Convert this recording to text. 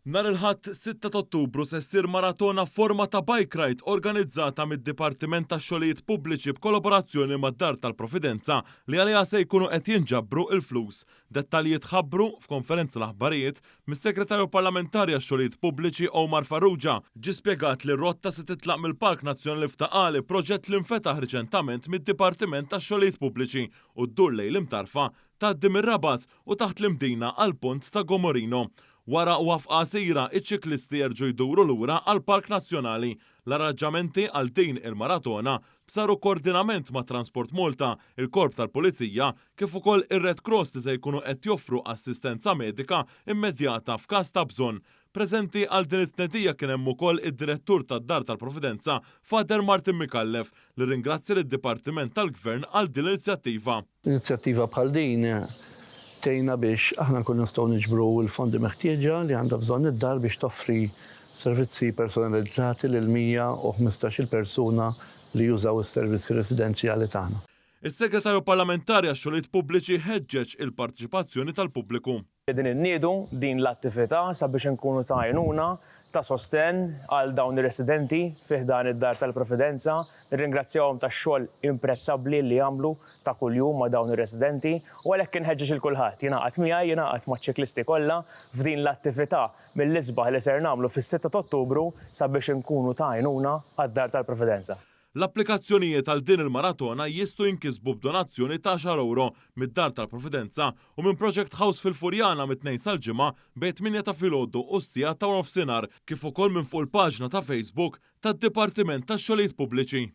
Nar il-ħadd 6 ta' Ottubru se ssir maratona forma ta' bike ride organizzata mid-Dipartiment tax-Xogħlijiet Pubbliċi b'kollaborazzjoni mad-Dar tal-Providenza li għaliha se jkunu qed jinġabru l-flus. Dettalji tħabbru f'konferenza l-aħbarijiet mis-Segretarju Parlamentari għax-Xogħlijiet Pubbliċi Omar Farrugia. Ġie spjegat li r-rotta se titlaq mill-Park Nazzjonali f'Taqali, proġett li nfetaħ riċentament mid-Dipartiment tax-Xogħlijiet Pubbliċi u ddur lejn l-imtarfa tgħaddi mir-Rabat u taħt l-imdina għall-Punt ta' Gomorino. Wara wafqa sejra, iċ-ċiklisti jerġgħu jduru lura għal Park Nazzjonali. L-arranġamenti għal din il-maratona b'saru koordinament ma' Transport Malta, il-Korp tal-Pulizija, kif ukoll ir-Red Cross li se jkunu qed joffru assistenza medika immedjata f'każ ta' bżonn. Preżenti għal din it-tnedija kien hemm ukoll id-Direttur tad-Dar tal-Providenza, Fader Martin Mikallef, li ringrazzja lid-Dipartiment tal-Gvern għal din l-inizjattiva. Inizjattiva bħal din tejna biex aħna nkun nistgħu niġbru l-fondi meħtieġa li għandha bżonn id-dar biex toffri servizzi personalizzati lil 115-il persuna li jużaw is-servizzi residenzjali tagħna. Is-Segretarju Parlamentari għax-Xogħlijiet Pubbliċi ħeġġeġ il-partiċipazzjoni tal-pubbliku. Qegħdin inniedu din l-attività sabiex inkunu ta' għajnuna ta' sosten għal dawn ir-residenti fih dan id-Dar tal-Providenza. Nirringrazzjahom tax-xogħol imprezzabbli li jagħmlu ta' kuljum ma' dawn ir-residenti u għalhekk inħeġġeġ il-kulħadd jingħaqad miegħi jingħaqad maċ-ċiklisti kollha f'din l-attività mill-isbaħ li ser nagħmlu fis-6 ta' Ottubru sabiex inkunu ta' għajnuna għad-Dar tal-Providenza. L-applikazzjonijiet għal din il-maratona jistgħu jinkisbu b'donazzjoni ta' 10 euro mid-Dar tal-Providenza u minn Project House fil-Furjana mit-2 sal-ġimgħa bejn 8 ta' filgħodu u s-sija ta' nofsinhar, kif ukoll minn fuq il-paġna ta' Facebook tad-Dipartiment tax-Xogħlijiet Pubbliċi.